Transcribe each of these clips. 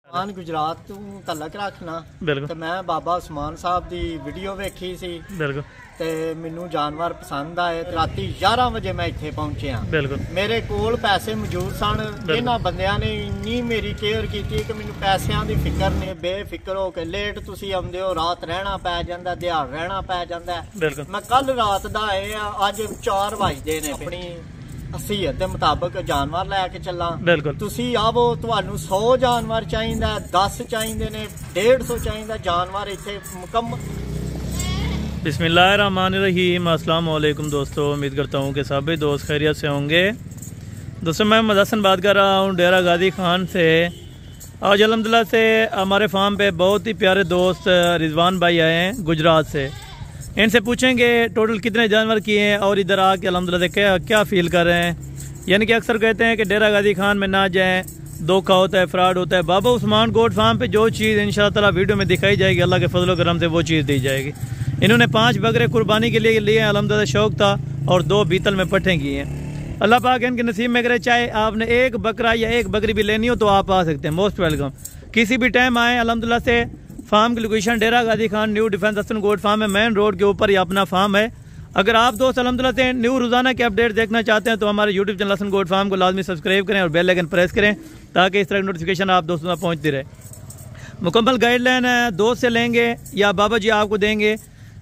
ਆਨ ਗੁਜਰਾਤ ਤੋਂ ਤਲਕ ਰੱਖਣਾ ਬਿਲਕੁਲ। ਤੇ ਮੈਂ ਬਾਬਾ ਉਸਮਾਨ ਸਾਹਿਬ ਦੀ ਵੀਡੀਓ ਵੇਖੀ ਸੀ ਬਿਲਕੁਲ ਤੇ ਮੈਨੂੰ ਜਾਨਵਰ ਪਸੰਦ ਆਏ ਤੇ ਰਾਤੀ 11 ਵਜੇ ਮੈਂ ਇੱਥੇ ਪਹੁੰਚਿਆ। ਬਿਲकुल। ਮੇਰੇ ਕੋਲ ਪੈਸੇ ਮੌਜੂਦ ਸਨ। ਇਹਨਾਂ ਬੰਦਿਆਂ ਨੇ ਇੰਨੀ ਮੇਰੀ ਕੇਅਰ ਕੀਤੀ ਕਿ ਮੈਨੂੰ ਪੈਸਿਆਂ ਦੀ ਫਿਕਰ ਨਹੀਂ। ਬੇਫਿਕਰ ਹੋ ਕੇ ਲੇਟ ਤੁਸੀਂ ਆਉਂਦੇ ਹੋ, ਰਾਤ ਰਹਿਣਾ ਪੈ ਜਾਂਦਾ, ਦਿਹਾੜ ਰਹਿਣਾ ਪੈ ਜਾਂਦਾ। ਮੈਂ ਕੱਲ ਰਾਤ ਦਾ ਆਏ ਆ, ਅੱਜ 4 ਵਜੇ ਨੇ। ਆਪਣੀ ਅਸੀਅਤ ਦੇ ਮੁਤਾਬਕ ਜਾਨਵਰ ਲੈ ਕੇ ਚੱਲਾਂ। ਤੁਸੀਂ ਆਵੋ, ਤੁਹਾਨੂੰ 100 ਜਾਨਵਰ ਚਾਹੀਦਾ, 10 ਚਾਹੀਦੇ ਨੇ, 150 ਚਾਹੀਦਾ ਜਾਨਵਰ ਇੱਥੇ मुकम्मल। बिस्मिल्लाहिर्रहमानिर्रहीम। अस्सलाम वालेकुम दोस्तों, उम्मीद करता हूँ कि सभी दोस्त खैरियत से होंगे। दोस्तों मैं मोहम्मद हसन बात कर रहा हूँ डेरा गाजी खान से। आज अल्हम्दुलिल्लाह से हमारे फार्म पे बहुत ही प्यारे दोस्त रिजवान भाई आए हैं गुजरात से। इनसे पूछेंगे टोटल कितने जानवर किए हैं और इधर आके अल्हम्दुलिल्लाह से क्या फ़ील कर रहे हैं। यानी कि अक्सर कहते हैं कि डेरा गाजी खान में ना जाएँ, धोखा होता है, फ्रॉड होता है। बाबा उस्मान गोट फार्म पे जो चीज़ इंशाअल्लाह ताला वीडियो में दिखाई जाएगी, अल्लाह के फजल करम से वो चीज़ दी जाएगी। इन्होंने 5 बकरे कुर्बानी के लिए अल्हम्दुलिल्लाह शौक था और 2 बीतल में पट्ठे किए हैं। अल्लाह पाक इनके नसीब में करे। चाहे आपने एक बकरा या एक बकरी भी लेनी हो तो आप आ सकते हैं, मोस्ट वेलकम। किसी भी टाइम आए। अल्हम्दुलिल्लाह से फार्म की location Dera Ghazi Khan new defence Hasan goat farm है, मेन रोड के ऊपर ही अपना फार्म है। अगर आप दोस्त अल्हम्दुलिल्लाह से न्यू रोजाना के अपडेट देखना चाहते हैं तो हमारे YouTube channel Hasan goat farm को लाजमी सब्सक्राइब करें और बेल आइकन प्रेस करें ताकि इस तरह की नोटिफिकेशन आप दोस्तों तक पहुँचती रहे। मुकम्मल गाइडलाइन दोस्त से लेंगे या बाबा जी आपको देंगे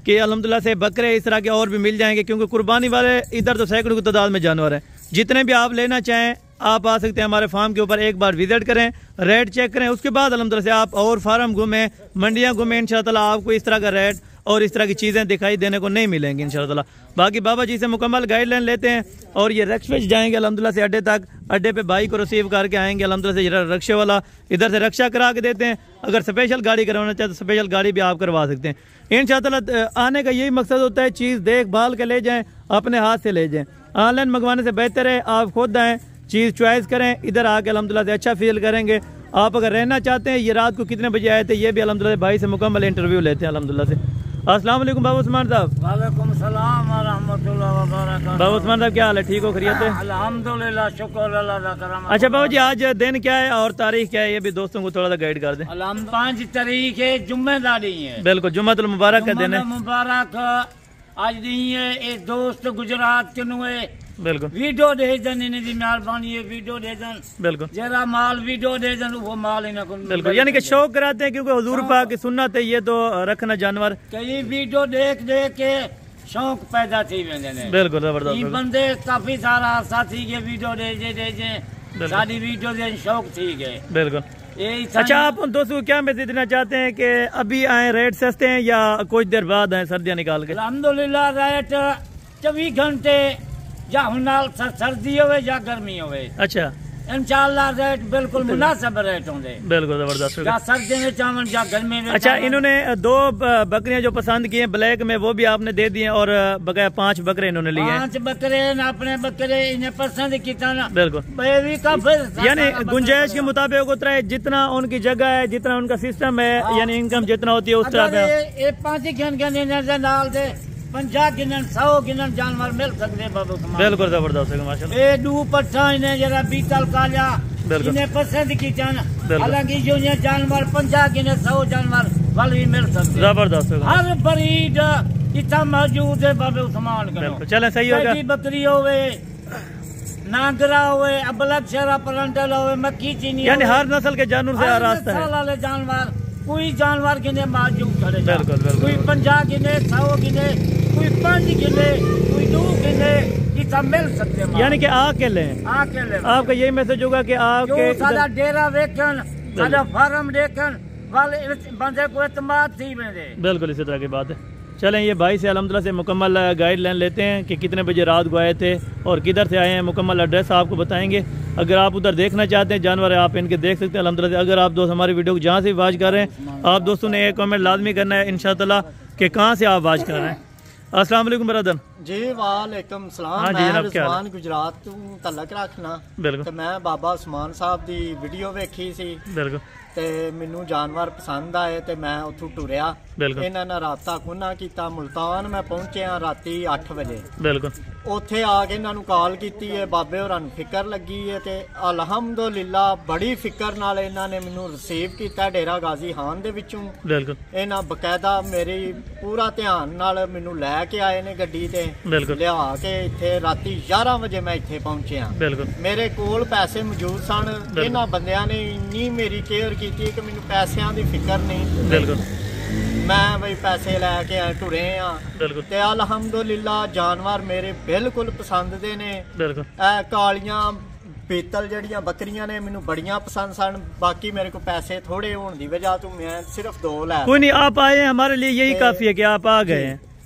कि अल्हम्दुलिल्लाह से बकरे इस तरह के और भी मिल जाएंगे, क्योंकि कुर्बानी वाले इधर तो सैकड़ों की तादाद में जानवर हैं। जितने भी आप लेना चाहें आप आ सकते हैं हमारे फार्म के ऊपर। एक बार विजिट करें, रेट चेक करें, उसके बाद अल्हम्दुलिल्लाह से आप और फार्म घूमें, मंडियाँ घूमें। इंशाअल्लाह ताला आपको इस तरह का रेट और इस तरह की चीज़ें दिखाई देने को नहीं मिलेंगी इंशाअल्लाह ताला। बाकी बाबा जी से मुकम्मल गाइडलाइन लेते हैं और ये रक्शे जाएंगे अल्हम्दुलिल्लाह से अड्डे तक। अड्डे पे भाई को रिसीव करके आएंगे अल्हम्दुलिल्लाह से। रक्शे वाला इधर से रक्षा करा के देते हैं। अगर स्पेशल गाड़ी करवाना चाहे तो स्पेशल गाड़ी भी आप करवा सकते हैं इंशाअल्लाह ताला। आने का यही मकसद होता है, चीज़ देखभाल के ले जाएँ, अपने हाथ से ले जाएँ। ऑनलाइन मंगवाने से बेहतर है आप खुद आएँ, चीज़ चॉइस करें, इधर आके अल्हम्दुलिल्लाह से अच्छा फील करेंगे। आप अगर रहना चाहते हैं, ये रात को कितने बजे आए थे ये भी अल्हम्दुलिल्लाह भाई से मुकम्मल इंटरव्यू लेते हैं अल्हम्दुलिल्लाह से। अस्सलाम वालेकुम बाबा उस्मान साहब। वालेकुम सलाम व रहमतुल्लाह व बरकातहू। बाबा उस्मान साहब क्या हाल है, ठीक हो, खैरियत है? अल्हम्दुलिल्लाह, शुक्र अल्लाह का करम। अच्छा बाबा जी, आज दिन क्या है और तारीख क्या है, ये भी दोस्तों को थोड़ा सा गाइड कर दें। 5 तारीख है, जुम्मेदारी है। बिल्कुल, जुम्मतुल मुबारक का दिन है। मुबारक आज नहीं है। एक दोस्त गुजरात के नुए बिल्कुल वीडियो दे दन, इन्हें दी मेहरबानी है, वीडियो दे दन। बिल्कुल जरा माल वीडियो दे दन, वो माल इन्हें को बिल्कुल। यानी कि शौक कराते हैं, क्योंकि हुजूर पाक की सुन्नत है ये तो रखना जानवर। कई वीडियो देख देख के शौक पैदा थी वेंदे ने। बिल्कुल जबरदस्त। ये बंदे काफी सारा साथी के वीडियो दे सारी वीडियो दे शौक थी गए। बिल्कुल। अच्छा आप उन दोस्तों को क्या मैसेज देना चाहते हैं कि अभी आए, रेट सस्ते हैं या कुछ देर बाद आए सर्दियाँ निकाल के? अल्हम्दुलिल्लाह रेट 24 घंटे या हुनाल सर्दी होवे या गर्मी होवे। अच्छा इंशाअल्लाह रेट बिल्कुल मुनासिब रेट होंगे। बिल्कुल जबरदस्त। या सर्दी में चावल या गर्मी में। अच्छा इन्होंने 2 बकरियां जो पसंद की हैं ब्लैक में, वो भी आपने दे दिए और बकाया 5 बकरे इन्होंने लिए हैं। 5 बकरे अपने बकरे इन्हें पसंद किया ना। बिल्कुल। यानी गुंजाइश के मुताबिक उतरा है, जितना उनकी जगह है, जितना उनका सिस्टम है, यानी इनकम जितना होती है उस तरह 5 घंटे नाल दे 50 गिनन 100 गिनन जानवर मिल सकते बाबू। बिल्कुल जबरदस्त है माशाल्लाह। ए 2 पट्ठा इन्हें जरा बीतल कालिया इन्हें पसंद की जान। हालांकि जो ये जानवर 50 गिने 100 जानवर वाले भी मिल सकते। जबरदस्त है। हर ब्रीड इतना मौजूद है बाबू उस्मान का। चले सही होगा। बकरी होवे, नागरा होवे, अबलग शेरा परंटल होवे, मक्की चीनी, यानी हर नस्ल के जानवर से रास्ता है। वाले जानवर कोई जानवर गिने मौजूद खड़े। बिल्कुल बिल्कुल। कोई 50 गिने 100 गिने, कोई 5 गिने, कोई 2 गिने, इतना मिल सकते हैं। यानी कि आके लें। आपका यही मैसेज होगा कि आपके सादा डेरा वेखन, सादा फार्म देखन वाले बंदे को एतमाद थी मेरे। बिल्कुल इसी तरह की बात है। चलें ये भाई से अल्हम्दुलिल्लाह से मुकम्मल गाइडलाइन लेते हैं कि कितने बजे रात को आए थे और किधर से आए हैं। मुकम्मल एड्रेस आपको बताएंगे। अगर आप उधर देखना चाहते हैं जानवर आप इनके देख सकते हैं अल्हम्दुलिल्लाह। अगर आप दोस्त हमारी वीडियो को जहाँ से वॉच कर रहे हैं, आप दोस्तों ने एक कमेंट लाजमी करना है इंशाअल्लाह कि कहाँ से आप वॉच कर रहे हैं। अस्सलाम वालेकुम ब्रदर। जी वालेकुम सलाम। हाँ जी मैं जनाब, क्या हाल रिजवान गुजरात तो तलक रखना बिल्कुल ਤੇ ਮੈਂ ਬਾਬਾ ਉਸਮਾਨ ਸਾਹਿਬ ਦੀ ਵੀਡੀਓ ਵੇਖੀ ਸੀ बिल्कुल ਤੇ ਮੈਨੂੰ ਜਾਨਵਰ ਪਸੰਦ ਆਏ ਤੇ ਮੈਂ ਉੱਥੋਂ ਟੁਰਿਆ। ਬਿਲਕੁਲ ਇਹਨਾਂ ਨਾਲ ਰਾਬਤਾ ਕੋਨਾ ਕੀਤਾ। ਮੁਲਤਾਨ ਮੈਂ ਪਹੁੰਚਿਆ ਰਾਤੀ 8 ਵਜੇ। बिल्कुल ਉੱਥੇ ਆ ਕੇ ਇਹਨਾਂ ਨੂੰ ਕਾਲ ਕੀਤੀ ਹੈ, ਬਾਬੇ ਹੋਰਾਂ ਨੂੰ ਫਿਕਰ ਲੱਗੀ ਹੈ ਤੇ ਅਲਹਮਦੁਲਿਲਾ ਬੜੀ ਫਿਕਰ ਨਾਲ ਇਹਨਾਂ ਨੇ ਮੈਨੂੰ ਰਿਸੀਵ ਕੀਤਾ ਡੇਰਾ ਗਾਜ਼ੀ ਖਾਨ ਦੇ ਵਿੱਚੋਂ। बिल्कुल ਇਹਨਾਂ ਬਕਾਇਦਾ ਮੇਰੀ ਪੂਰਾ ਧਿਆਨ ਨਾਲ ਮੈਨੂੰ ਲੈ ਕੇ ਆਏ ਨੇ ਗੱਡੀ ਤੇ बिल्कुल ਲਿਆ ਕੇ ਇੱਥੇ ਰਾਤੀ 11 ਵਜੇ ਮੈਂ ਇੱਥੇ ਪਹੁੰਚਿਆ। बिल्कुल ਮੇਰੇ ਕੋਲ ਪੈਸੇ ਮੌਜੂਦ ਸਨ। ਇਹਨਾਂ ਬੰਦਿਆਂ ਨੇ ਇੰਨੀ ਮੇਰੀ ਕੇਅਰ ਕੀਤੀ ਕਿ ਮੈਨੂੰ ਪੈਸਿਆਂ ਦੀ ਫਿਕਰ ਨਹੀਂ। बिल्कुल ਮੈਂ ਬਈ ਪੈਸੇ ਲੈ ਕੇ ਟੁਰੇ ਆ बिल्कुल ਤੇ ਅਲਹਮਦੁਲਿਲਾ ਜਾਨਵਰ ਮੇਰੇ ਬਿਲਕੁਲ ਪਸੰਦ ਦੇ ਨੇ। बिल्कुल ਇਹ ਕਾਲੀਆਂ ਪੀਤਲ ਜਿਹੜੀਆਂ ਬੱਕਰੀਆਂ ਨੇ ਮੈਨੂੰ ਬੜੀਆਂ ਪਸੰਦ ਸਨ। ਬਾਕੀ ਮੇਰੇ ਕੋਲ ਪੈਸੇ ਥੋੜੇ ਹੋਣ ਦੀ ਵਜ੍ਹਾ ਤੋਂ ਮੈਂ ਸਿਰਫ 2 ਲੈ कोई नहीं, आप आए हैं, हमारे लिए यही काफी है कि आप आ गए हैं।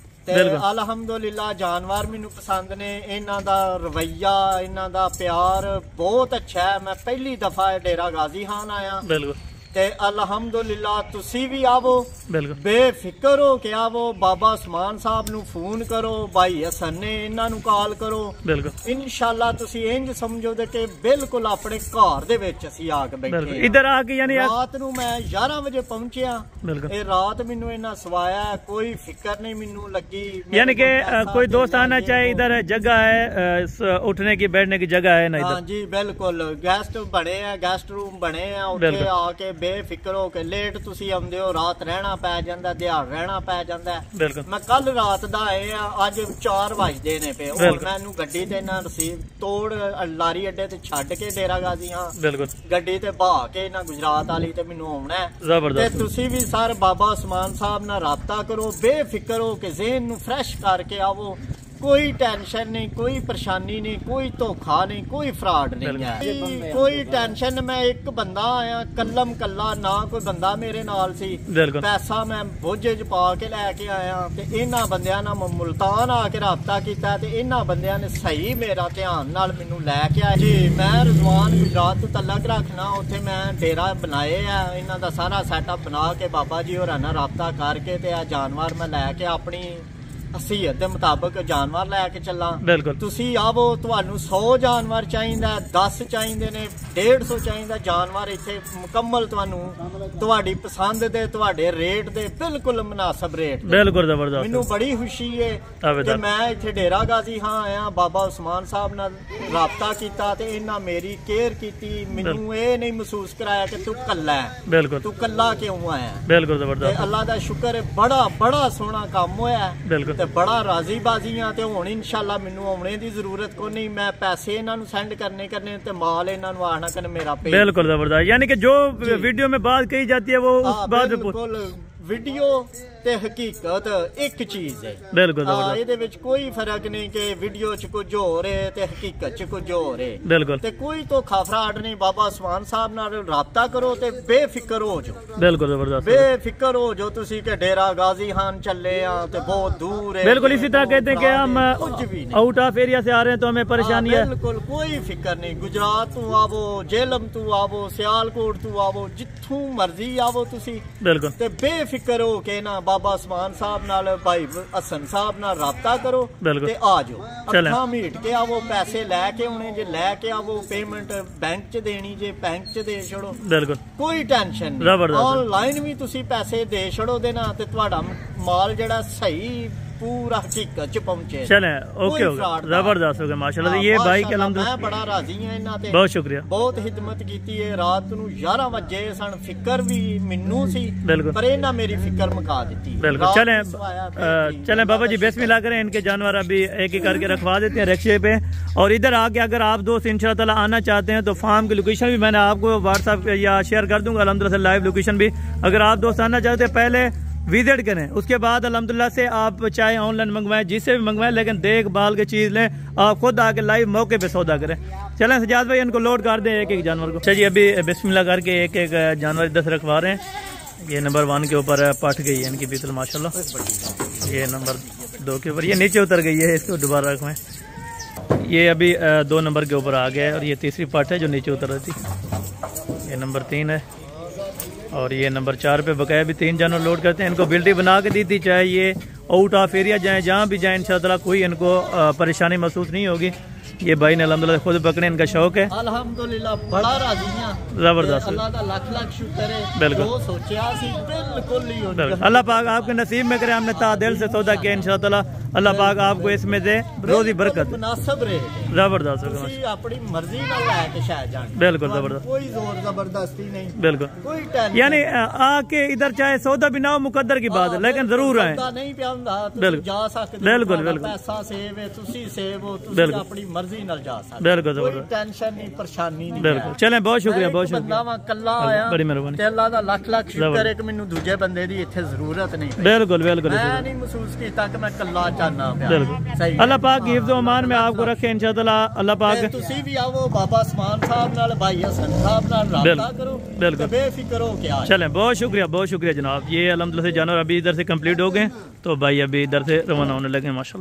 ਤੇ ਬਿਲਕੁਲ। ਅਲਹਮਦੁਲਿਲਾ ਜਾਨਵਰ ਮੈਨੂੰ ਪਸੰਦ ਨੇ। ਇਹਨਾਂ ਦਾ ਰਵੱਈਆ, ਇਹਨਾਂ ਦਾ ਪਿਆਰ ਬਹੁਤ ਅੱਛਾ ਹੈ। ਮੈਂ ਪਹਿਲੀ ਦਫਾ ਡੇਰਾ ਗਾਜ਼ੀ ਖਾਨ ਆਇਆ बिल्कुल ਤੇ ਅਲਹਮਦੁਲਿਲਾ ਤੁਸੀਂ ਵੀ ਆਵੋ, बिल्कुल ਬੇਫਿਕਰ ਹੋ ਕੇ ਆਵੋ। ਬਾਬਾ ਉਸਮਾਨ ਸਾਹਿਬ ਨੂੰ ਫੋਨ ਕਰੋ, ਭਾਈ ਹਸਨ ਨੇ ਇਹਨਾਂ ਨੂੰ ਕਾਲ ਕਰੋ। बिल्कुल ਇਨਸ਼ਾਅੱਲਾ ਤੁਸੀਂ ਇੰਜ ਸਮਝੋ ਕਿ ਬਿਲਕੁਲ ਆਪਣੇ ਘਰ ਦੇ ਵਿੱਚ ਅਸੀਂ ਆ ਕੇ बिल्कुल ਬੈਠੇ इधर आके यानी ਰਾਤ ਨੂੰ ਮੈਂ 11 ਵਜੇ ਪਹੁੰਚਿਆ। बिल्कुल ਇਹ ਰਾਤ ਮੈਨੂੰ ਇਹਨਾਂ ਸਵਾਇਆ, ਕੋਈ ਫਿਕਰ नहीं ਮੈਨੂੰ ਲੱਗੀ। यानी कि कोई दोस्त आना चाहे, इधर जगह है उठने की बैठने की जगह है ना हाँ इधर। जी बिल्कुल गैस्ट बने हैं, गैस्ट रूम बने हैं। ਉੱਥੇ बिल्कुल। ਆ ਕੇ ਬੇਫਿਕਰ ਹੋ ਕੇ ਲੇਟ ਤੁਸੀਂ ਆਉਂਦੇ ਹੋ, ਰਾਤ ਰਹਿਣਾ ਪੈ ਜਾਂਦਾ, ਦਿਹਾੜ ਰਹਿਣਾ ਪੈ ਜਾਂਦਾ। बिल्कुल ਮੈਂ ਕੱਲ ਰਾਤ ਦਾ ਆਏ ਆ, ਅੱਜ 4 ਵਜਦੇ ਨੇ ਪਏ। ਹੁਣ ਬਿਲਕੁਲ। ਮੈਨੂੰ ਗੱਡੀ ਤੇ ਨਾ ਰਸੀਵ ਤੋੜ ਲਾਰੀ ਅੱਡੇ ਤੇ ਛੱਡ ਕੇ ਡੇਰਾ ਗਾਜ਼ੀ ਹਾਂ बिल्कुल ਗੱਡੀ ਤੇ ਬਹਾ ਕੇ ਨਾ ਗੁਜਰਾਤ ਵਾਲੀ ਤੇ ਮੈਨੂੰ ਆਉਣਾ ਹੈ। ਤੇ जबरदस्त ਤੁਸੀਂ ਵੀ ਸਰ ਬਾਬਾ ਉਸਮਾਨ ਸਾਹਿਬ ਨਾਲ ਰਾਬਤਾ ਕਰੋ, ਬੇਫਿਕਰ ਹੋ ਕੇ ਜ਼ਿਹਨ ਨੂੰ ਫਰੈਸ਼ ਕਰਕੇ ਆਵੋ। ਕੋਈ ਟੈਨਸ਼ਨ ਨਹੀਂ, ਕੋਈ ਪਰੇਸ਼ਾਨੀ ਨਹੀਂ, ਕੋਈ ਧੋਖਾ ਨਹੀਂ, ਕੋਈ ਫਰਾਡ ਨਹੀਂ ਹੈ। ਕੋਈ ਟੈਨਸ਼ਨ। ਮੈਂ ਇੱਕ ਬੰਦਾ ਆਇਆ ਕੱਲਮ ਕੱਲਾ, ਨਾ ਕੋਈ ਬੰਦਾ ਮੇਰੇ ਨਾਲ ਸੀ। बिल्कुल ਪੈਸਾ ਮੈਂ ਬੋਝੇ 'ਚ ਪਾ ਕੇ ਲੈ ਕੇ ਆਇਆ ਤੇ ਇਹਨਾਂ ਬੰਦਿਆਂ ਨਾਲ ਮੈਂ ਮੁਲਤਾਨ ਆ ਕੇ ਰਾਬਤਾ ਕੀਤਾ ਤੇ ਇਹਨਾਂ ਬੰਦਿਆਂ ਨੇ ਸਹੀ ਮੇਰਾ ਧਿਆਨ ਨਾਲ ਮੈਨੂੰ ਲੈ ਕੇ ਆਏ ਜੀ। ਮੈਂ ਰਿਜ਼ਵਾਨ ਗੁਜਰਾਤ ਤੋਂ ਤਲਕ ਰੱਖਣਾ। ਉੱਥੇ ਮੈਂ ਡੇਰਾ ਬਣਾਏ ਆ, ਇਹਨਾਂ ਦਾ ਸਾਰਾ ਸੈਟਅਪ ਬਣਾ ਕੇ ਬਾਬਾ ਜੀ ਹੋਰਾਂ ਨਾਲ ਰਾਬਤਾ ਕਰਕੇ ਤੇ ਆ ਜਾਨਵਰ ਮੈਂ ਲੈ ਕੇ ਆਪਣੀ ਅਸੀਅਤ ਦੇ ਮੁਤਾਬਕ ਜਾਨਵਰ ਲੈ ਕੇ ਚੱਲਾਂ। बिल्कुल ਤੁਸੀਂ ਆਵੋ, ਤੁਹਾਨੂੰ 100 ਜਾਨਵਰ ਚਾਹੀਦਾ, 10 ਚਾਹੀਦੇ ਨੇ, 150 ਚਾਹੀਦਾ ਜਾਨਵਰ ਇੱਥੇ ਮੁਕੰਮਲ ਤੁਹਾਨੂੰ ਤੁਹਾਡੀ ਪਸੰਦ ਦੇ, ਤੁਹਾਡੇ ਰੇਟ ਦੇ ਬਿਲਕੁਲ ਮੁਨਾਸਬ ਰੇਟ ਦੇ। बिल्कुल जबरदस्त ਮੈਨੂੰ ਬੜੀ ਖੁਸ਼ੀ ਹੈ ਆਵੇਦਾਰ। ਕਿ ਮੈਂ ਇੱਥੇ ਡੇਰਾ ਗਾਜ਼ੀ ਹਾਂ ਆਇਆ, ਬਾਬਾ ਉਸਮਾਨ ਸਾਹਿਬ ਨਾਲ ਰਾਬਤਾ ਕੀਤਾ ਤੇ ਇਹਨਾਂ ਮੇਰੀ ਕੇਅਰ ਕੀਤੀ। ਮੈਨੂੰ ਇਹ ਨਹੀਂ ਮਹਿਸੂਸ ਕਰਾਇਆ ਕਿ ਤੂੰ ਕੱਲਾ ਹੈ, बिल्कुल ਤੂੰ ਕੱਲਾ ਕਿਉਂ ਆਇਆ। बिल्कुल ਤੇ जबरदस्त ਅੱਲਾ ਦਾ ਸ਼ੁਕਰ ਹੈ, ਬੜਾ ਬੜਾ ਸੋਹਣਾ ਕੰਮ ਹੋਇਆ बिल्कुल ਤੇ ਬੜਾ ਰਾਜ਼ੀ ਬਾਜ਼ੀਆਂ। ਤੇ ਹੁਣ ਇਨਸ਼ਾਅੱਲਾ ਮੈਨੂੰ ਆਉਣੇ ਦੀ ਜ਼ਰੂਰਤ ਕੋਈ ਨਹੀਂ। ਮੈਂ ਪੈਸੇ ਇਹਨਾਂ ਨੂੰ ਸੈਂਡ ਕਰਨੇ ਤੇ ਮਾਲ ਇਹਨਾਂ ਨੂੰ ਆਣਾ ਕਰਨੇ ਮੇਰਾ ਪੇ। बिल्कुल जबरदस्त। यानी कि जो वीडियो में बात कही जाती है वो उस बात में ਬਿਲਕੁਲ ਵੀਡੀਓ ਤੇ ਹਕੀਕਤ ਇੱਕ ਚੀਜ਼ ਹੈ। बिल्कुल जबरदस्त ਇਹਦੇ ਵਿੱਚ ਕੋਈ ਫਰਕ ਨਹੀਂ ਕਿ ਵੀਡੀਓ 'ਚ ਕੁਝ ਹੋ ਰਿਹਾ ਤੇ ਹਕੀਕਤ 'ਚ ਕੁਝ ਹੋ ਰਿਹਾ। बिल्कुल ਤੇ ਕੋਈ ਧੋਖਾ ਫਰਾਡ ਨਹੀਂ। ਬਾਬਾ ਉਸਮਾਨ ਸਾਹਿਬ ਨਾਲ ਰਾਬਤਾ ਕਰੋ ਤੇ ਬੇਫਿਕਰ ਹੋ ਜਾਓ। बिल्कुल जबरदस्त ਬੇਫਿਕਰ ਹੋ ਜਾਓ ਤੁਸੀਂ ਕਿ ਡੇਰਾ ਗਾਜ਼ੀ ਖਾਨ ਚੱਲੇ ਆ ਤੇ ਬਹੁਤ ਦੂਰ ਹੈ। बिल्कुल इसी तरह कहते हैं कि हम ਕੁਝ ਵੀ ਨਹੀਂ। आउट ऑफ एरिया से आ रहे हैं तो हमें परेशानी है। ਬਿਲਕੁਲ ਕੋਈ ਫਿਕਰ ਨਹੀਂ। ਗੁਜਰਾਤ ਤੋਂ ਆਵੋ, ਜੇਲਮ ਤੋਂ ਆਵੋ, ਸਿਆਲਕੋਟ ਤੋਂ ਆਵੋ, ਜਿੱਥੋਂ ਮਰਜ਼ੀ ਆਵੋ ਤੁਸੀਂ बिल्कुल ਤੇ ਬੇਫਿਕਰ ਹੋ ਕੇ ਨਾ ਬਾਬਾ ਉਸਮਾਨ ਸਾਹਿਬ ਨਾਲ, ਭਾਈ ਹਸਨ ਸਾਹਿਬ ਨਾਲ ਰਾਬਤਾ ਕਰੋ ਬਿਲਕੁਲ। ਤੇ ਆ ਜਾਓ। ਚਲੋ। ਅੱਖਾਂ ਮੀਟ ਕੇ ਆਵੋ, ਪੈਸੇ ਲੈ ਕੇ ਆਉਣੇ ਜੇ ਲੈ ਕੇ ਆਵੋ, ਪੇਮੈਂਟ ਬੈਂਕ 'ਚ ਦੇਣੀ ਜੇ ਬੈਂਕ 'ਚ ਦੇ ਛੜੋ, बिल्कुल ਕੋਈ ਟੈਨਸ਼ਨ ਨਹੀਂ। ਜ਼ਬਰਦਸਤ। ਆਨਲਾਈਨ ਵੀ ਤੁਸੀਂ ਪੈਸੇ ਦੇ ਛੜੋ ਦੇ ਨਾ ਤੇ ਤੁਹਾਡਾ ਮਾਲ ਜਿਹੜਾ ਸਹੀ पूरा हकीकत च पहुंचे। चले ओके हो गया, जबरदस्त हो गया माशाल्लाह। ये भाई के मैं बड़ा राजी हां इन्हां ते, बहुत शुक्रिया, बहुत खिदमत कीती है। रात नूं 11 बजे सन फिकर भी मैनू सी, बिल्कुल, पर इन्हां मेरी फिकर मुका दी। बिल्कुल। चलें बाबा जी बिस्मिल्लाह करें। इनके जानवर अभी एक एक करके रखवा देते हैं रिक्शे पे। और इधर आके अगर आप दोस्त इंशाअल्लाह ताला आना चाहते हैं तो फार्म की लोकेशन भी मैंने आपको व्हाट्सएप या शेयर कर दूंगा अल्हम्दुलिल्लाह से, लाइव लोकेशन भी। अगर आप दोस्त आना चाहते हैं पहले विजिट करें, उसके बाद अल्हम्दुलिल्लाह से आप चाहे ऑनलाइन मंगवाएं, जिससे भी मंगवाएं, लेकिन देख भाल के चीज़ लें। आप खुद आके लाइव मौके पे सौदा करें। चलें सजाद भाई इनको लोड कर दें एक एक जानवर को। चलिए अभी बिस्मिल्लाह करके एक एक जानवर इधर से रखवा रहे हैं। ये नंबर 1 के ऊपर पट गई है इनकी बीतल माशाल्लाह। ये नंबर 2 के ऊपर, ये नीचे उतर गई है, इसको दोबारा रखवाएं। ये अभी 2 नंबर के ऊपर आ गया है और ये तीसरी पट है जो नीचे उतर रही थी। ये नंबर 3 है और ये नंबर 4 पे बकाया भी 3 जानवर लोड करते हैं। इनको बिल्टी बना के दी थी, चाहे ये आउट ऑफ एरिया जाएँ, जहाँ भी जाएँ इंशाअल्लाह कोई इनको परेशानी महसूस नहीं होगी। ये भाई ने अल्हम्दुलिल्लाह खुद पकड़े, इनका शौक है। अल्हम्दुलिल्लाह बड़ा राजी हां, जबरदस्त, अल्लाह दा लाख लाख शुक्र है। बिल्कुल जो सोचा सी बिल्कुल ही हो गया। अल्लाह पाक आपके नसीब में करे, हमने तादिल से सौदा किया इंशाअल्लाह, अल्लाह पाक आपको इसमें दे रोजी बरकत, मुनासिब रहे, जबरदस्त, तुसी अपनी मर्जी नाल लेके शायद जान, बिल्कुल जबरदस्त, कोई जोर जबरदस्ती नहीं, बिल्कुल कोई टेंशन, यानी आके इधर चाहे सौदा भी ना हो मुकद्दर की बात है, लेकिन जरूर आए, नहीं पिया हुंदा, बिल्कुल जा सकते, बिल्कुल बिल्कुल, पैसा सेव है, तुसी सेव हो, तुसी अपनी मर्जी नाल जा सकते, बिल्कुल कोई टेंशन नहीं, परेशानी नहीं, बिल्कुल। चलें, बहुत शुक्रिया, बहुत शुक्रिया, बंदा कल्ला आया, बड़ी मेहरबानी, ते अल्लाह दा लाख लाख शुक्र है कि मैनू दूजे बंदे दी इत्थे जरूरत नहीं, बिल्कुल बिल्कुल, मैं नहीं महसूस कीता कि मैं कल्ला जाना पिया, बिल्कुल। अल्लाह पाक हिफ्ज़ व अमान में आपको रखे इंशाअल्लाह, अल्लाह पाक। तुसी भी आओ बाबा उस्मान साहब नाल, भाई हसन साहब नाल राब्ता करो, बिल्कुल बेफिक्र हो क्या। चलें, बहुत शुक्रिया जनाब। ये अल्हम्दुलिल्लाह से जानवर अभी इधर से कंप्लीट हो गए, तो भाई अभी इधर से रवाना होने लगे माशाल्लाह।